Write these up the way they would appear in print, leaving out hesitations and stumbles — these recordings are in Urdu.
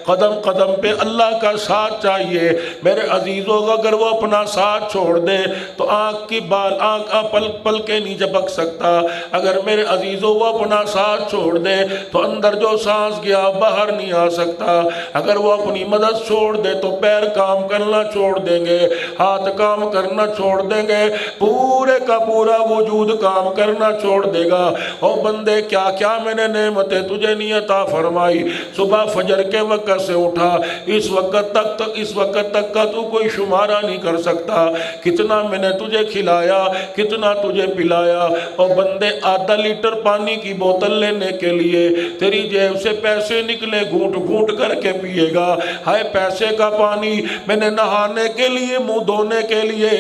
قدم قدم پہ اللہ کا ساتھ چاہیے میرے عزیزوں. اگر وہ اپنا ساتھ چھوڑ دے تو آنکھ کی بال آنکھ پل کے نہیں جھپک سکتا. اگر میرے عزیزوں وہ اپنا ساتھ چھوڑ دے تو اندر جو سانس گیا باہر نہیں آ سکتا. اگر وہ اپنی مدد چھوڑ دے تو پیر کام کرنا چھوڑ دیں گے, ہاتھ کام کرنا چھوڑ دیں گے, پورے کا پورا وجود کام کرنا چھوڑ دے گا. او بندے کیا کیا میں نے نعمتیں تجھے نہیں عطا فرمائی. صبح فجر کے وقت سے اٹھا اس وقت تک کا تو کوئی شمارہ نہیں کر سکتا. کتنا میں نے تجھے کھلایا, کتنا تجھے پلایا. اور بندے آدھا لیٹر پانی کی بوتل لینے کے لیے تیری جیب سے پیسے نکلے گھونٹ گھونٹ کر کے پیے گا. ہائے پیسے کا پانی میں نے نہانے کے لیے, منہ دھونے کے لیے,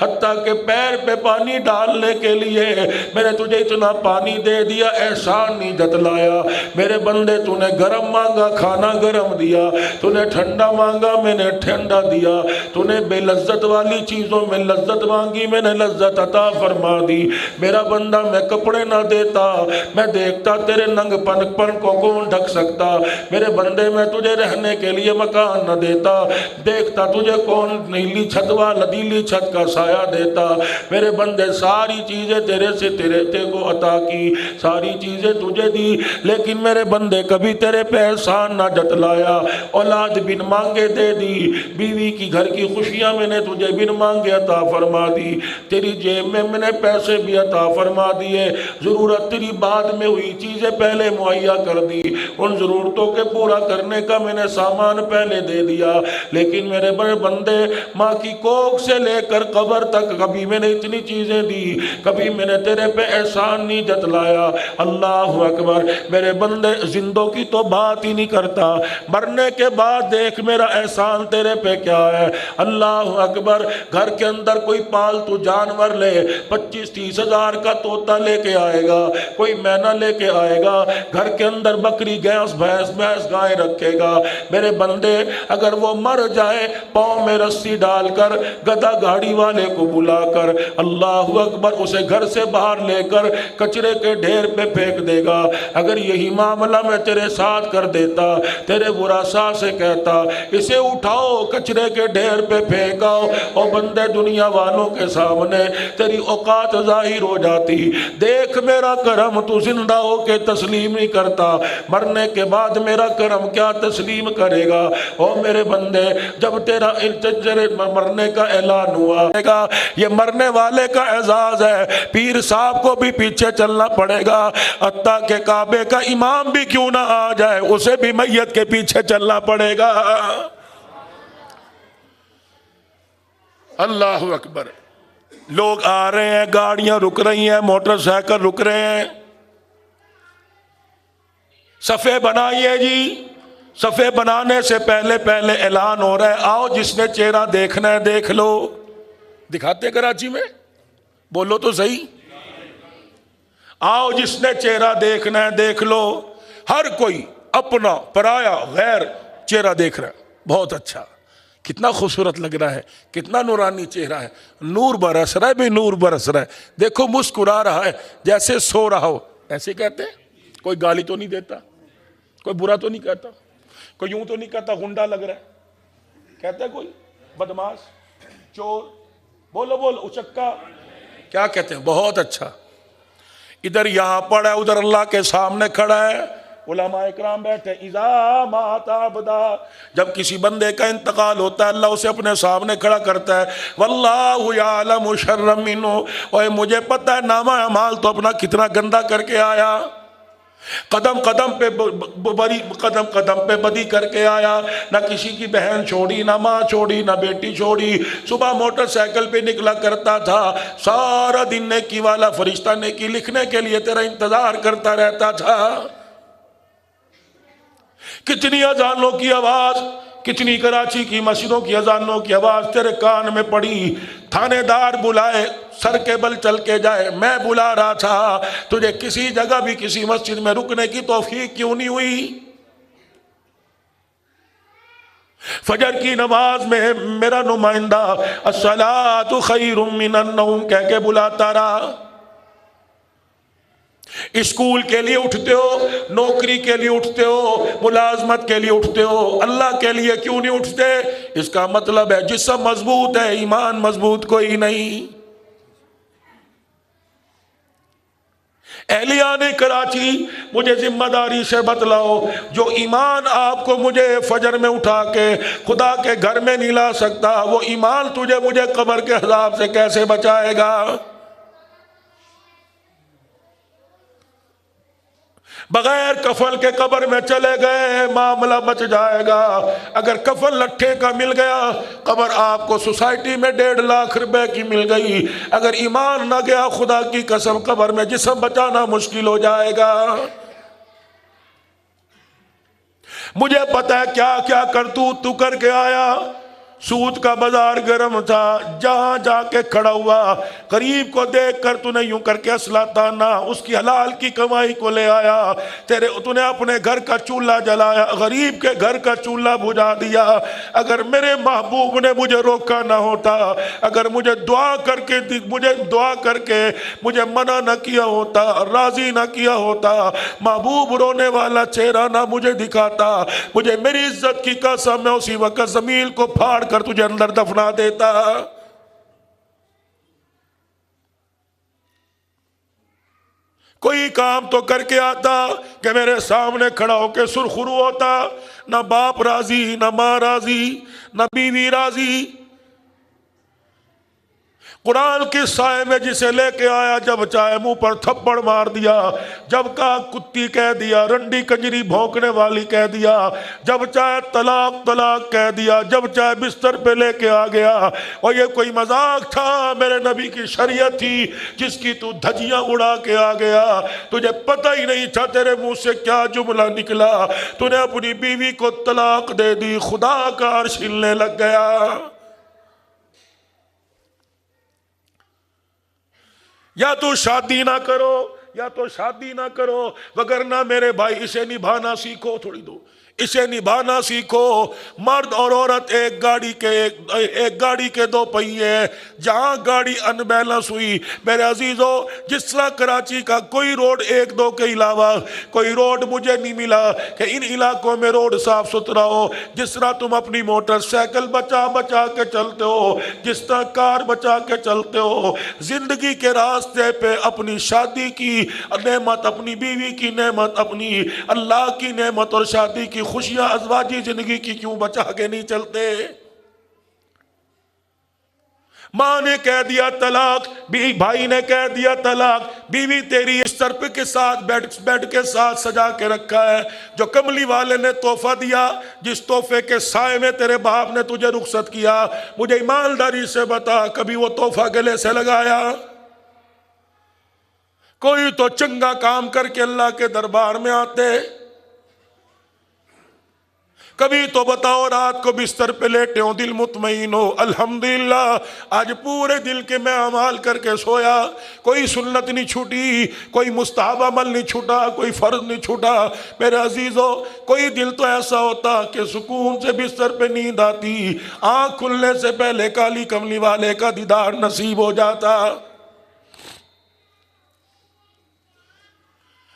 حتیٰ کہ پیر پہ پانی ڈالنے کے لیے میں نے تجھے اتنا پانی دے دیا, احسان نہیں جتلایا. میرے بندے تو نے گرم مانگا کھانا گرم دیا, تو نے ٹھنڈا مانگا میں نے ٹھنڈا دیا, تو نے بے لذت والی چیزوں میں لذت مانگی میں نے لذت عطا فرما دی. میرا بندہ میں کپڑے نہ دیتا, میں دیکھتا تیرے ننگ پن کو کون ڈھک سکتا. میرے بندے میں تجھے رہنے کے لیے مکان نہ دیتا, دیکھتا تجھے کون نیلی چھت لدیلی چھت کا سایہ دیتا. میرے بندے ساری چیزیں تیرے سے تے کو عطا کی, ساری چیزیں تجھے دی, لیکن میرے بندے کبھی تیرے پہ احسان نہ جتلایا. اولاد بن مانگے دے دی, بیوی کی گھر کی خوشیاں میں نے تجھے بن مانگے عطا فرما دی, تیری جیب میں نے پیسے بھی عطا فرما دیے, ضرورت تیری بعد میں ہوئی چیزیں پہلے مہیا کر دی, ان ضرورتوں کے پورا کرنے کا میں نے سامان پہلے دے دیا. لیکن میرے بڑے بندے ماں کی کوکھ سے لے کر قبر تک کبھی میں نے اتنی چیزیں دی, کبھی میں نے تیرے پہ احسان نہیں جتلایا. اللہ اکبر. میرے بندے زندوں کی تو بات ہی نہیں کرتا, مرنے کے بعد دیکھ میرا احسان تیرے پہ کیا ہے. اللہ اکبر. گھر کے اندر کوئی پالتو جانور لے 25-30 ہزار کا طوطا لے کے آئے گا, کوئی مینا لے کے آئے گا, گھر کے اندر بکری بھینس گائے رکھے گا. میرے بندے اگر وہ مر جائے پاؤں میں رسی ڈال کر گدھا گاڑی والے کو بلا کر اللہ اکبر اسے گھر سے باہر لے کر کچرے کے ڈھیر پہ پھینک دے گا. اگر یہی معاملہ میں تیرے ساتھ کر دیتا, تیرے ورثاء سے کہتا اسے اٹھاؤ کچرے کے ڈھیر پہ پھینکاؤ, اور بندے دنیا والوں کے سامنے تیری اوقات ظاہر ہو جاتی. دیکھ میرا کرم تو زندہ ہو کے تسلیم نہیں کرتا, مرنے کے بعد میرا کرم کیا تسلیم کرے گا. اور میرے بندے جب تیرا مرنے کا اعلان ہوا, یہ مرنے والے کا اعزاز ہے, پیر صاحب کو بھی پیچھے چلنا پڑے گا, حتیٰ کہ کعبے کا امام بھی کیوں نہ آ جائے اسے بھی میت کے پیچھے چلنا پڑے گا. اللہ اکبر. لوگ آ رہے ہیں, گاڑیاں رک رہی ہیں, موٹر سائیکل رک رہے ہیں, صفے بنائیے جی. صفے بنانے سے پہلے اعلان ہو رہا ہے آؤ جس نے چہرہ دیکھنا ہے دیکھ لو. دکھاتے کراچی میں, بولو تو صحیح. آؤ جس نے چہرہ دیکھنا ہے دیکھ لو. ہر کوئی اپنا پرایا غیر چہرہ دیکھ رہا ہے. بہت اچھا, کتنا خوبصورت لگ رہا ہے, کتنا نورانی چہرہ ہے, نور برس رہا ہے بھی نور برس رہا ہے. دیکھو مسکرا رہا ہے جیسے سو رہا ہو, ایسے کہتے ہیں. کوئی گالی تو نہیں دیتا, کوئی برا تو نہیں کہتا, کوئی یوں تو نہیں کہتا غنڈا لگ رہا ہے, کہتا ہے کوئی بدماش چور, بولو اچکا, کیا کہتے ہیں. بہت اچھا. ادھر یہاں پڑا ہے, ادھر اللہ کے سامنے کھڑا ہے, علماء اکرام بیٹھے. اذا مات عبدا, جب کسی بندے کا انتقال ہوتا ہے اللہ اسے اپنے سامنے کھڑا کرتا ہے. واللہ یعلم شر منہ, اور مجھے پتہ ہے نامہ اعمال تو اپنا کتنا گندا کر کے آیا, قدم قدم پہ بدی کر کے آیا, نہ کسی کی بہن چھوڑی, نہ ماں چھوڑی, نہ بیٹی چھوڑی. صبح موٹر سائیکل پہ نکلا کرتا تھا, سارا دن نیکی والا فرشتہ نیکی لکھنے کے لیے تیرا انتظار کرتا رہتا تھا. کتنی اذانوں کی آواز, کتنی کراچی کی مسجدوں کی اذانوں کی آواز تیرے کان میں پڑی. تھانے دار بلائے, سر کے بل چل کے جائے, میں بلا رہا تھا, تجھے کسی جگہ بھی کسی مسجد میں رکنے کی توفیق کیوں نہیں ہوئی؟ فجر کی نماز میں میرا نمائندہ الصلاۃ خیر من النوم کہہ کے بلاتا رہا. اسکول کے لیے اٹھتے ہو، نوکری کے لیے اٹھتے ہو، ملازمت کے لیے اٹھتے ہو، اللہ کے لیے کیوں نہیں اٹھتے؟ اس کا مطلب ہے جسم مضبوط ہے، ایمان مضبوط کوئی نہیں۔ اہلیان کراچی مجھے ذمہ داری سے بتلاؤ، جو ایمان آپ کو مجھے فجر میں اٹھا کے خدا کے گھر میں نہیں لا سکتا، وہ ایمان تجھے مجھے قبر کے عذاب سے کیسے بچائے گا؟ بغیر کفن کے قبر میں چلے گئے معاملہ بچ جائے گا۔ اگر کفن لٹھے کا مل گیا، قبر آپ کو سوسائٹی میں 1.5 لاکھ روپے کی مل گئی۔ اگر ایمان نہ گیا، خدا کی قسم قبر میں جسم بچانا مشکل ہو جائے گا۔ مجھے پتا ہے کیا کیا کرتوت تو کر کے آیا۔ سود کا بازار گرم تھا، جہاں جا کے کھڑا ہوا، غریب کو دیکھ کر تو نے یوں کر کے اسلحہ تانا، اس کی حلال کی کمائی کو لے آیا، تو نے اپنے گھر کا چولہا جلایا، غریب کے گھر کا چولہا بجھا دیا۔ اگر میرے محبوب نے مجھے روکا نہ ہوتا، اگر مجھے دعا کر کے مجھے منع نہ کیا ہوتا، راضی نہ کیا ہوتا، محبوب رونے والا چہرہ نہ مجھے دکھاتا، مجھے میری عزت کی قسم میں اسی وقت زمین کو پھاڑ کر تجھے اندر دفنا دیتا۔ کوئی کام تو کر کے آتا کہ میرے سامنے کھڑا ہو کے سرخرو ہوتا۔ نہ باپ راضی، نہ ماں راضی، نہ بیوی راضی۔ قرآن کی سائے میں جسے لے کے آیا، جب چاہے منہ پر تھپڑ مار دیا، جب کہا کتی کہہ دیا، رنڈی کنجری بھونکنے والی کہہ دیا، جب چاہے طلاق طلاق کہہ دیا، جب چاہے بستر پہ لے کے آ گیا۔ اور یہ کوئی مذاق تھا؟ میرے نبی کی شریعت تھی جس کی تو دھجیاں اڑا کے آ گیا۔ تجھے پتہ ہی نہیں تھا تیرے منہ سے کیا جملہ نکلا۔ تو نے اپنی بیوی کو طلاق دے دی، خدا کا عرش ہلنے لگ گیا۔ یا تو شادی نہ کرو، یا تو شادی نہ کرو، وگرنہ میرے بھائی اسے نبھانا سیکھو۔ تھوڑی دو اسے نبھانا سیکھو۔ مرد اور عورت ایک گاڑی کے 2 پہیے، جہاں گاڑی ان بیلنس ہوئی، میرے عزیزو، جس طرح کراچی کا کوئی روڈ 1-2 کے علاوہ کوئی روڈ مجھے نہیں ملا کہ ان علاقوں میں روڈ صاف ستھرا ہو، جس طرح تم اپنی موٹر سائیکل بچا کے چلتے ہو، جس طرح کار بچا کے چلتے ہو، زندگی کے راستے پہ اپنی شادی کی نعمت، اپنی بیوی کی نعمت، اپنی اللہ کی نعمت اور شادی کی خوشیاں ازواجی زندگی کی کیوں بچا کے نہیں چلتے؟ ماں نے کہہ دیا طلاق، بھائی نے کہہ دیا طلاق، بیوی تیری اس طرف کے ساتھ بیڈ کے ساتھ سجا کے رکھا ہے، جو کملی والے نے تحفہ دیا، جس تحفے کے سائے میں تیرے باپ نے تجھے رخصت کیا، مجھے ایمانداری سے بتا کبھی وہ تحفہ گلے سے لگایا؟ کوئی تو چنگا کام کر کے اللہ کے دربار میں آتے۔ کبھی تو بتاؤ رات کو بستر پہ لیٹے ہو، دل مطمئن ہو، الحمدللہ آج پورے دل کے میں اعمال کر کے سویا، کوئی سنت نہیں چھوٹی، کوئی مستحب عمل نہیں چھوٹا، کوئی فرض نہیں چھوٹا۔ میرے عزیزو، کوئی دل تو ایسا ہوتا کہ سکون سے بستر پہ نیند آتی، آنکھ کھلنے سے پہلے کالی کملی والے کا دیدار نصیب ہو جاتا۔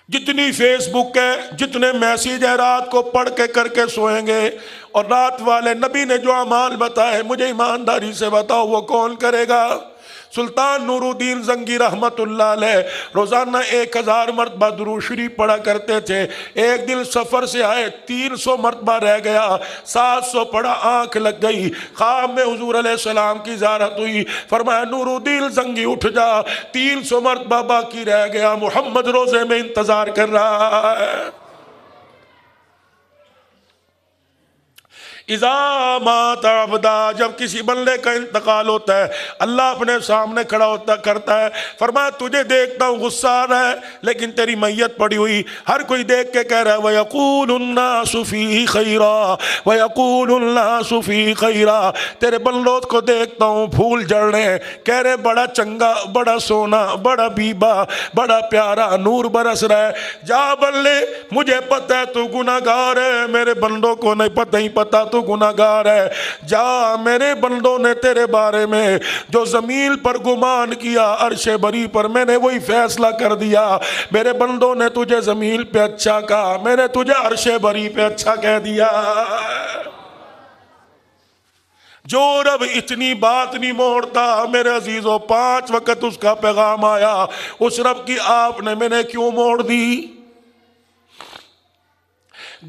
جتنی فیس بک ہے، جتنے میسیج ہے، رات کو پڑھ کے کر کے سوئیں گے، اور رات والے نبی نے جو اعمال بتائے مجھے ایمانداری سے بتاؤ وہ کون کرے گا؟ سلطان نور الدین زنگی رحمت اللہ علیہ روزانہ 1000 مرتبہ درود شریف پڑھا کرتے تھے۔ ایک دن سفر سے آئے، 300 مرتبہ رہ گیا، 700 پڑھا، آنکھ لگ گئی، خواب میں حضور علیہ السلام کی زیارت ہوئی، فرمایا نور الدین زنگی اٹھ جا، 300 مرتبہ باقی رہ گیا، محمد روزے میں انتظار کر رہا ہے۔ اذا مات عبدا، جب کسی بندے کا انتقال ہوتا ہے، اللہ اپنے سامنے کھڑا ہوتا کرتا ہے، فرمایا تجھے دیکھتا ہوں غصہ آ رہا ہے، لیکن تیری میت پڑی ہوئی، ہر کوئی دیکھ کے کہہ رہا ہے وَيَقُولُ النَّاسُ فِيهِ خَيْرًا وَيَقُولُ النَّاسُ فِيهِ خَيْرًا، تیرے بندوں کو دیکھتا ہوں پھول جڑ رہے ہیں، کہہ رہے بڑا چنگا، بڑا سونا، بڑا بیبا، بڑا پیارا، نور برس رہا ہے۔ جا بلے، مجھے پتہ ہے تو گناہگار ہے، میرے بندوں کو نہیں پتہ، ہی پتہ تو گناہگار ہے۔ جا میرے بندوں نے تیرے بارے میں جو زمین پر گمان کیا، عرش بری پر میں نے وہی فیصلہ کر دیا۔ میرے بندوں نے تجھے زمین پہ اچھا کہا، میں نے تجھے عرش بری پہ اچھا کہہ دیا۔ جو رب اتنی بات نہیں موڑتا میرے عزیزوں، 5 وقت اس کا پیغام آیا، اس رب کی آپ نے میں نے کیوں موڑ دی؟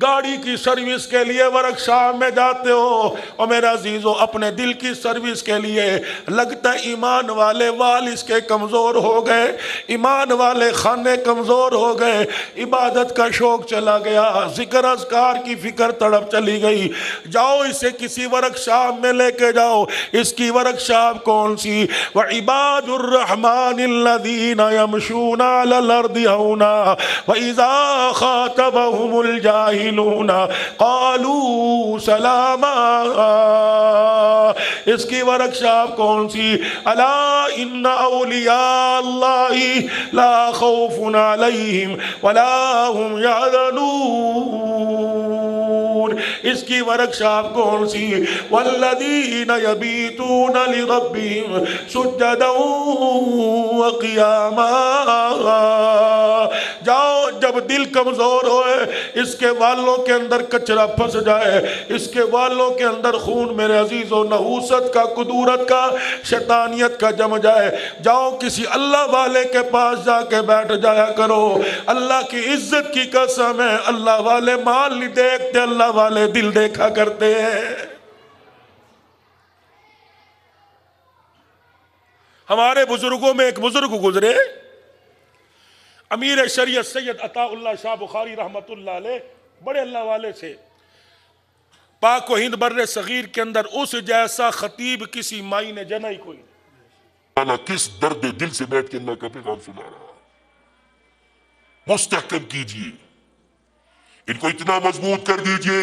گاڑی کی سروس کے لیے ورکشاپ میں جاتے ہو، اور میرے عزیزوں اپنے دل کی سروس کے لیے لگتا ہے ایمان والے وال اس کے کمزور ہو گئے، ایمان والے خانے کمزور ہو گئے، عبادت کا شوق چلا گیا، ذکر اذکار کی فکر تڑپ چلی گئی۔ جاؤ اسے کسی ورکشاپ میں لے کے جاؤ۔ اس کی ورکشاپ کون سی؟ وَعِبَادُ الرَّحْمَنِ الَّذِينَ يَمْشُونَ عَلَى الْأَرْضِ هَوْنًا وَإِذَا خَاطَبَهُمُ الْجَاهِلُونَ قالوا سلاما۔ اس کی ورکشاپ کون سی؟ الا ان اولیاء اللہ لا خوف علیہم ولا هم يحزنون۔ اس کی ورکشاپ کون سی؟ والذین یبیتون لربهم سجدا وقیاما۔ جاؤ جب دل کمزور ہوئے، اس کے والوں کے اندر کچرا پھنس جائے، اس کے والوں کے اندر خون میرے عزیزوں نحوست کا، قدورت کا، شیطانیت کا جم جائے، جاؤ کسی اللہ والے کے پاس جا کے بیٹھ جایا کرو۔ اللہ کی عزت کی قسم ہے، اللہ والے مال نہیں دیکھتے، اللہ والے دل دیکھا کرتے ہیں۔ ہمارے بزرگوں میں ایک بزرگ گزرے، امیر شریعت سید عطا اللہ شاہ بخاری رحمت اللہ علیہ، بڑے اللہ والے تھے۔ پاک و ہند بر صغیر کے اندر اس جیسا خطیب کسی مائی نے جنا ہی کوئی نہیں۔ اللہ کس درد دل سے بیٹھ کے اللہ کا پیغام سنا رہا ہے۔ مستحکم کیجئے ان کو، اتنا مضبوط کر دیجئے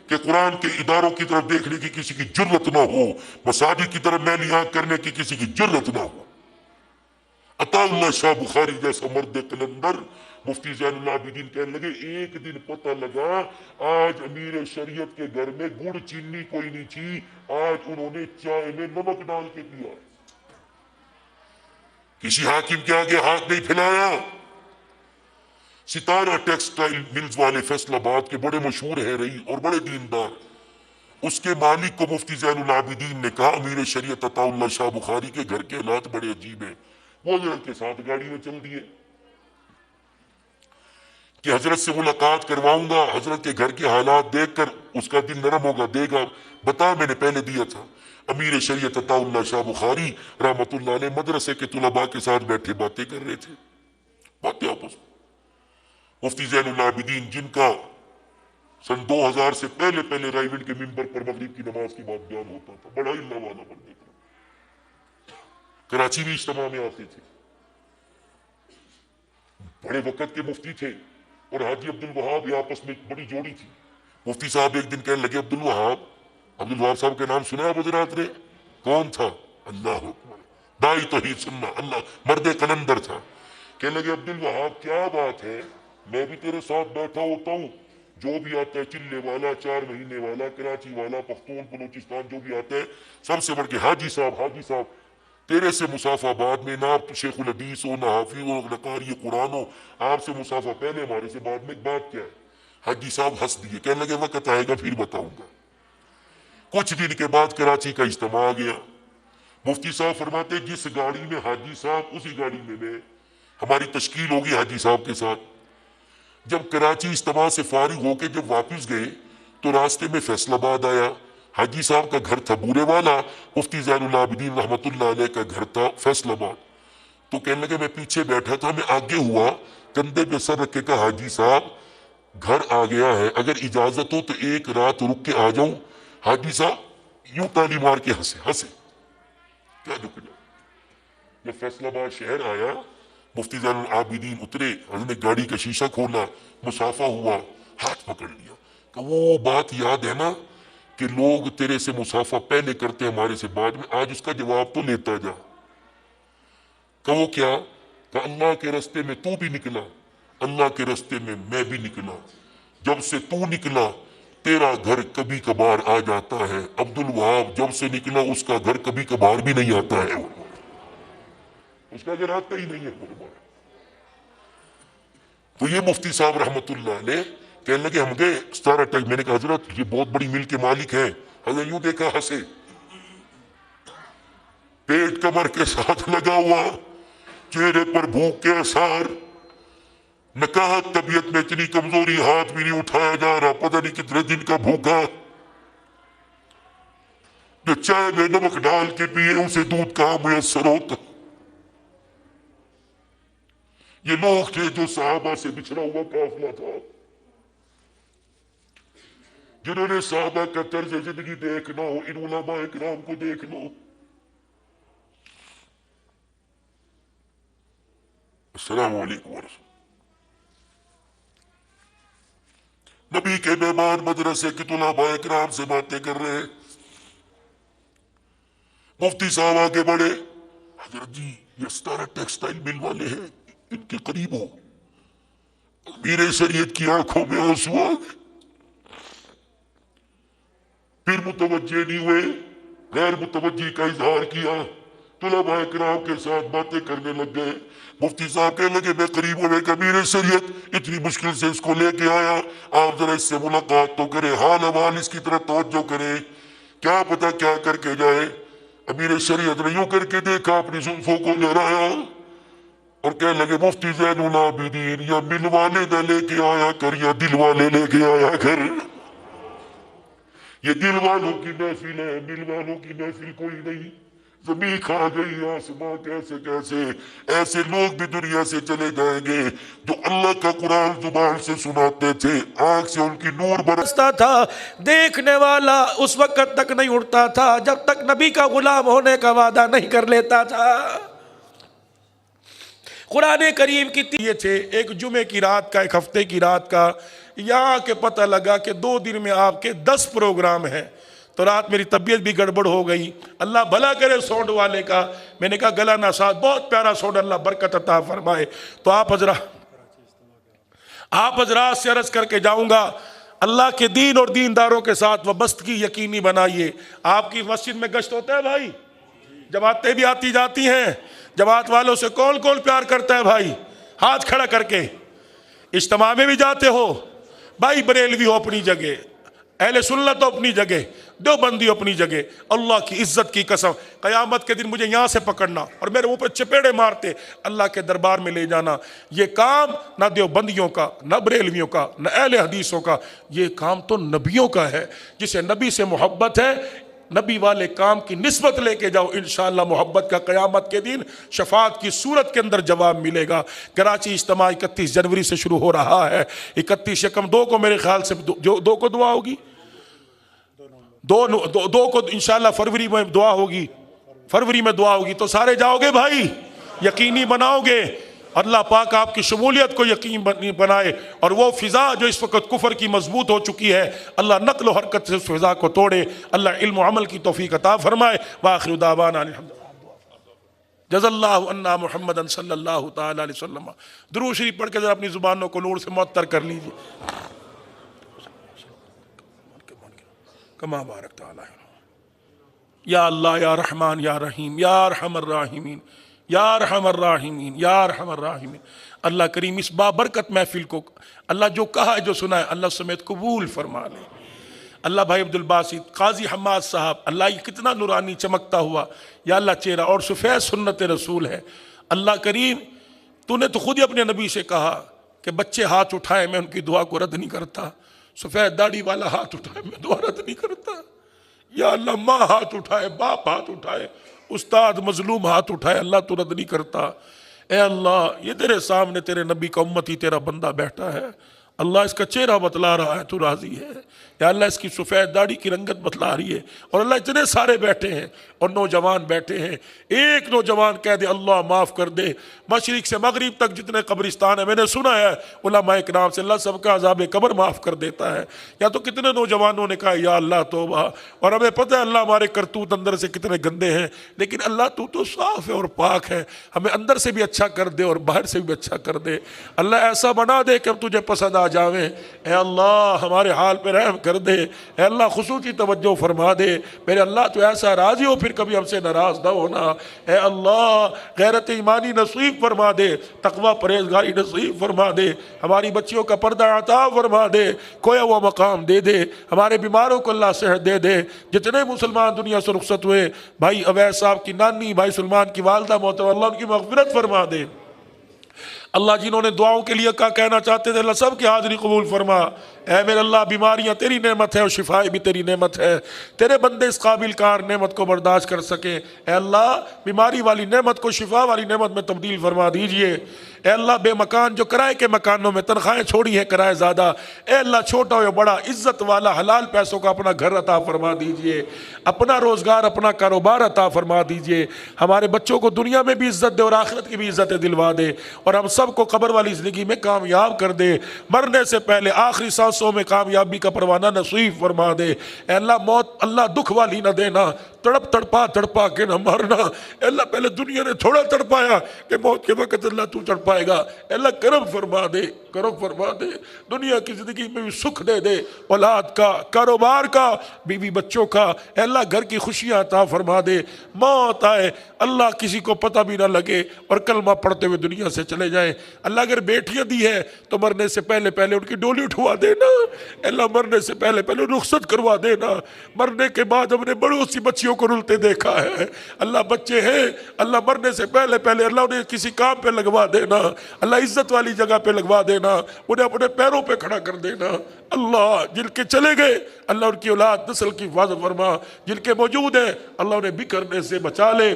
کہ قرآن کے اداروں کی طرف دیکھنے کی کسی کی جرت نہ ہو، مساجد کی طرف میلی آنکھ کرنے کی کسی کی جرت نہ ہو۔ عطا اللہ شاہ بخاری جیسا مرد قلندر، مفتی زین العابدین کہنے لگے ایک دن پتہ لگا آج امیر شریعت کے گھر میں گڑ چینی کوئی نہیں تھی، آج انہوں نے چائے میں نمک ڈال کے پیا۔ کسی حاکم کے آگے ہاتھ نہیں پھیلایا۔ ستارہ ٹیکسٹائل ملز والے فیصل آباد کے بڑے مشہور ہے رہی اور بڑے دیندار، اس کے مالک کو مفتی زین العابدین نے کہا امیر شریعت عطا اللہ شاہ بخاری کے گھر کے حالات بڑے عجیب ہیں۔ وہ حضرت کے ساتھ گاڑی میں چل دیے کہ حضرت سے ملاقات کرواؤں گا، حضرت کے گھر کے حالات دیکھ کر اس کا دل نرم ہوگا، دے گا، بتا میں نے پہلے دیا تھا۔ امیر شریعت عطا اللہ شاہ بخاری رحمت اللہ علیہ مدرسے کے طلباء کے ساتھ بیٹھے باتیں کر رہے تھے، باتیں آپس میں۔ مفتی زین العابدین جن کا سن 2000 سے پہلے رائیونڈ کے ممبر پر مغرب کی نماز کی بات بیان ہوتا تھا، بڑا ہی اللہ والا بندے تھے، کراچی بھی اجتماع میں آتے تھے، بڑے وقت کے مفتی تھے، اور حاجی عبد الوہاب یہ آپس میں بڑی جوڑی تھی۔ مفتی صاحب ایک دن کہنے لگے عبد الوہاب صاحب کے نام سنا ہے حضرات نے؟ کون تھا؟ اللہ اکبر، دائی توحید سننا، اللہ مرد قلندر تھا۔ کہنے لگے عبد الوہاب کیا بات ہے، میں بھی تیرے ساتھ بیٹھا ہوتا ہوں، جو بھی آتا ہے چلے والا، 4 مہینے والا، کراچی والا، پختون بلوچستان جو بھی آتا ہے، سب سے بڑھ کے حاجی صاحب تیرے سے مسافہ بعد میں، نہ آپ شیخ الحدیث ہو، نہ حافظ ہو، نہ قاری قرآن ہو، آپ سے مسافہ پہلے، ہمارے سے بعد میں، بات کیا ہے؟ حاجی صاحب ہنس دیے، کہنے لگے وقت آئے گا پھر بتاؤں گا۔ کچھ دن کے بعد کراچی کا اجتماع آ گیا۔ مفتی صاحب فرماتے جس گاڑی میں حاجی صاحب، اسی گاڑی میں ہماری تشکیل ہوگی حاجی صاحب کے ساتھ۔ جب کراچی اجتماع سے فارغ ہو کے جب واپس گئے تو راستے میں فیصل آباد آیا۔ حاجی صاحب کا گھر تھا بورے والا، مفتی زین العابدین رحمت اللہ علیہ کا گھر تھا فیصل آباد۔ تو کہنے لگے میں پیچھے بیٹھا تھا، میں آگے ہوا، کندھے پہ سر رکھ کے کہا حاجی صاحب گھر آ گیا ہے، اگر اجازت ہو تو ایک رات رک کے آ جاؤں۔ حاجی صاحب یوں تالی مار کے ہنسے، کیا رک جاؤ۔ جب فیصل آباد شہر آیا، مفتی زین العابدین اترے، انہوں نے گاڑی کا شیشہ کھولا، مصافحہ ہوا، ہاتھ پکڑ لیا کہ وہ بات یاد ہے نا کہ لوگ تیرے سے مصافحہ پہلے کرتے ہمارے سے بعد میں، آج اس کا جواب تو لیتا جا۔ کہ وہ کیا؟ کہ اللہ کے رستے میں تو بھی نکلا، اللہ کے رستے میں میں بھی نکلا، جب سے تو نکلا تیرا گھر کبھی کبھار آ جاتا ہے، عبد الوہاب جب سے نکلا اس کا گھر کبھی کبھار بھی نہیں آتا ہے، اس کا گھر آتا ہی نہیں ہے۔ تو یہ مفتی صاحب رحمت اللہ علیہ کہنے لگے ہم گئے ستارہ ٹیک، میں نے کہا حضرت یہ بہت بڑی مل کے مالک ہیں۔ حضرت یوں دیکھا ہنسے، پیٹ کمر کے ساتھ لگا ہوا، چہرے پر بھوک کے آثار، نہ کہا طبیعت میں اتنی کمزوری، ہاتھ بھی نہیں اٹھایا جا رہا، پتہ نہیں کتنے دن کا بھوکا، جو چائے میں نمک ڈال کے پیے اسے دودھ کہاں میسر ہوتا۔ یہ لوگ تھے جو صحابہ سے بچھڑا ہوا قافلہ تھا، جنہوں نے صحابہ کا طرز زندگی دیکھنا ہو، ان علماء کرام کو دیکھ لو۔ السلام علیکم ورحمۃ اللہ۔ نبی کے مہمان مدرسے کے علماء کرام سے باتیں کر رہے ہیں۔ مفتی صاحب آگے بڑھے، حضرت جی یہ ستارہ ٹیکسٹائل مل والے ہیں، ان کے قریب ہو۔ امیر شریعت کی آنکھوں میں آنسو آ گئے، پھر متوجہ نہیں ہوئے، غیر متوجہ کا اظہار کیا، علماء کرام کے ساتھ باتیں کرنے لگ گئے۔ مفتی صاحب کہنے لگے میں قریب ہونے کا، امیر شریعت اتنی مشکل سے اس کو لے کے آیا، آپ ذرا اس سے ملاقات تو کریں، حال حوال اس کی طرف توجہ کریں، کیا پتہ کیا کر کے جائے۔ امیر شریعت نے یوں کر کے دیکھا، اپنی زلفوں کو لہرایا اور کہنے لگے مفتی زین العابدین یا مل والے نہ لے کے آیا کر یا دل والے لے کے آیا کر۔ یہ دل والوں کی محفل ہے، مل والوں کی محفل کوئی نہیں۔ زمین کھا گئی، آسمان کیسے کیسے، ایسے لوگ بھی دنیا سے چلے جائیں گے جو اللہ کا قرآن زبان سے سناتے تھے، آنکھ سے ان کی نور برستا تھا، دیکھنے والا اس وقت تک نہیں اٹھتا تھا جب تک نبی کا غلام ہونے کا وعدہ نہیں کر لیتا تھا۔ قرآن کریم کی یہ تھے، ایک جمعے کی رات کا، ایک ہفتے کی رات کا، یہاں کے پتہ لگا کہ 2 دن میں آپ کے 10 پروگرام ہیں۔ تو رات میری طبیعت بھی گڑبڑ ہو گئی، اللہ بھلا کرے ساؤنڈ والے کا، میں نے کہا گلا نہ ساتھ، بہت پیارا ساؤنڈ، اللہ برکت عطا فرمائے۔ تو آپ حضرات سے عرض کر کے جاؤں گا، اللہ کے دین اور دینداروں کے ساتھ وابستگی یقینی بنائیے۔ آپ کی مسجد میں گشت ہوتا ہے بھائی، جماعتیں بھی آتی جاتی ہیں، جماعت والوں سے کون کون پیار کرتا ہے بھائی؟ ہاتھ کھڑا کر کے۔ اجتماع میں بھی جاتے ہو بھائی، بریلوی ہو اپنی جگہ، اہل سنت ہو اپنی جگہ، دیوبندی ہو اپنی جگہ، اللہ کی عزت کی قسم قیامت کے دن مجھے یہاں سے پکڑنا اور میرے اوپر چپیڑے مارتے اللہ کے دربار میں لے جانا۔ یہ کام نہ دیوبندیوں کا، نہ بریلویوں کا، نہ اہل حدیثوں کا، یہ کام تو نبیوں کا ہے۔ جسے نبی سے محبت ہے، نبی والے کام کی نسبت لے کے جاؤ، انشاءاللہ محبت کا قیامت کے دن شفاعت کی صورت کے اندر جواب ملے گا۔ کراچی اجتماع 31 جنوری سے شروع ہو رہا ہے، 31 یکم 2 کو میرے خیال سے 2 کو دعا ہوگی، 2 کو انشاءاللہ فروری میں دعا ہوگی، فروری میں دعا ہوگی، تو سارے جاؤ گے بھائی، یقینی بناؤ گے۔ اللہ پاک آپ کی شمولیت کو یقین بنائے، اور وہ فضا جو اس وقت کفر کی مضبوط ہو چکی ہے، اللہ نقل و حرکت سے اس فضا کو توڑے، اللہ علم و عمل کی توفیق عطا فرمائے۔ وآخر دعوانا جزا اللہ عنا محمد صلی اللہ تعالی علیہ وسلم۔ درود شریف پڑھ کے ذرا اپنی زبانوں کو نور سے معطر کر لیجئے۔ کما بارک تعالی یا اللہ یا رحمان یا رحیم یا ارحم الراحمین یا ارحم الراحمین یا ارحم الراحمین۔ اللہ کریم اس بابرکت محفل کو اللہ جو کہا ہے جو سنا ہے اللہ سمیت قبول فرما لے۔ اللہ بھائی عبدالباسط قاضی حماد صاحب، اللہ یہ کتنا نورانی چمکتا ہوا یا اللہ چہرہ، اور سفید سنت رسول ہے۔ اللہ کریم تو نے تو خود ہی اپنے نبی سے کہا کہ بچے ہاتھ اٹھائے میں ان کی دعا کو رد نہیں کرتا، سفید داڑھی والا ہاتھ اٹھائے میں دعا رد نہیں کرتا۔ یا اللہ ماں ہاتھ اٹھائے، باپ ہاتھ اٹھائے، استاد مظلوم ہاتھ اٹھائے، اللہ تو رد نہیں کرتا۔ اے اللہ یہ تیرے سامنے تیرے نبی کا امتی تیرا بندہ بیٹھا ہے، اللہ اس کا چہرہ بتلا رہا ہے، تو راضی ہے یا اللہ اس کی سفید داڑھی کی رنگت بتلا رہی ہے، اور اللہ اتنے سارے بیٹھے ہیں اور نوجوان بیٹھے ہیں، ایک نوجوان کہہ دے اللہ معاف کر دے، مشرق سے مغرب تک جتنے قبرستان ہیں میں نے سنا ہے علماء اکرام سے، اللہ سب کا عذاب قبر معاف کر دیتا ہے۔ یا تو کتنے نوجوانوں نے کہا یا اللہ توبہ، اور ہمیں پتہ ہے اللہ ہمارے کرتوت اندر سے کتنے گندے ہیں، لیکن اللہ تو صاف ہے اور پاک ہے، ہمیں اندر سے بھی اچھا کر دے اور باہر سے بھی اچھا کر دے، اللہ ایسا بنا دے کہ ہم تجھے پسند آ جاویں۔ اے اللہ ہمارے حال پہ رحم کر دے، اے اللہ خصوصی توجہ فرما دے، میرے اللہ تو ایسا راضی ہو پھر کبھی ہم سے ناراض نہ ہونا۔ اے اللہ غیرت ایمانی نصیب فرما دے، تقوی پرہیزگاری نصیب فرما دے، ہماری بچیوں کا پردہ عطا فرما دے، کویا وہ مقام دے دے، ہمارے بیماروں کو اللہ صحت دے دے۔ جتنے مسلمان دنیا سے رخصت ہوئے، بھائی اویس صاحب کی نانی، بھائی سلمان کی والدہ محترمہ، اللہ ان کی مغفرت فرما دے۔ اللہ جنہوں نے دعاؤں کے لیے کہنا چاہتے تھے، اللہ سب کی حاضری قبول فرما۔ اے میرے اللہ بیماریاں تیری نعمت ہے اور شفائیں بھی تیری نعمت ہے، تیرے بندے اس قابل کار نعمت کو برداشت کر سکیں۔ اے اللہ بیماری والی نعمت کو شفا والی نعمت میں تبدیل فرما دیجئے۔ اے اللہ بے مکان جو کرائے کے مکانوں میں تنخواہیں چھوڑی ہیں کرائے زیادہ، اے اللہ چھوٹا ہو یا بڑا عزت والا حلال پیسوں کا اپنا گھر عطا فرما دیجئے، اپنا روزگار اپنا کاروبار عطا فرما دیجئے۔ ہمارے بچوں کو دنیا میں بھی عزت دے اور آخرت کی بھی عزت دلوا دے، اور ہم سب کو قبر والی زندگی میں کامیاب کر دے، مرنے سے پہلے آخری سانسوں میں کامیابی کا پروانہ نصیب فرما دے۔ اے اللہ موت اللہ دکھ والی نہ دینا، تڑپا کے نہ مرنا۔ اے اللہ پہلے دنیا نے تھوڑا تڑپایا کہ موت کے وقت اللہ تو تڑپائے گا۔ اے اللہ کرم فرما دے، کرم فرما دے، دنیا کی زندگی میں بھی سکھ دے دے، اولاد کا، کاروبار کا، بیوی بچوں کا۔ اے اللہ گھر کی خوشیاں عطا فرما دے، موت آئے اللہ کسی کو پتہ بھی نہ لگے اور کلمہ پڑھتے ہوئے دنیا سے چلے جائیں۔ اللہ اگر بیٹیاں دی ہے تو مرنے سے پہلے پہلے ان کی ڈولی اٹھوا دینا۔ اے اللہ مرنے سے پہلے پہلے رخصت کروا دینا۔ مرنے کے بعد ہم نے بڑوں سی بچیوں کو رلتے دیکھا ہے، اللہ بچے ہیں، اللہ مرنے سے پہلے پہلے اللہ انہیں کسی کام پہ لگوا دینا، اللہ عزت والی جگہ پہ لگوا دینا، انہیں اپنے پیروں پہ کھڑا کر دینا۔ اللہ جن کے چلے گئے اللہ ان کی اولاد نسل کی حفاظت فرما، جن کے موجود ہیں اللہ انہیں بکھرنے سے بچا لے۔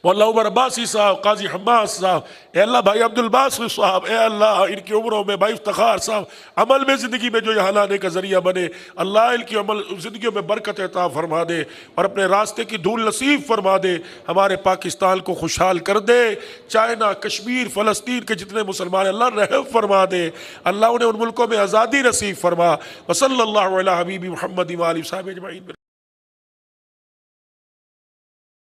مولا عمر عباسی صاحب، قاضی حماد صاحب، اے اللہ بھائی عبد الباسط صاحب، اے اللہ ان کی عمروں میں بھائی افتخار صاحب عمل میں زندگی میں جو یہاں لانے کا ذریعہ بنے، اللہ ان کی عمل زندگیوں میں برکت عطا فرما دے اور اپنے راستے کی دھول نصیب فرما دے، ہمارے پاکستان کو خوشحال کر دے، چائنا، کشمیر، فلسطین کے جتنے مسلمان اللہ رحم فرما دے، اللہ انہیں ان ملکوں میں آزادی نصیب فرما۔ وصلی اللہ علی حبیب محمد و آلہ وصحبہ اجمعین۔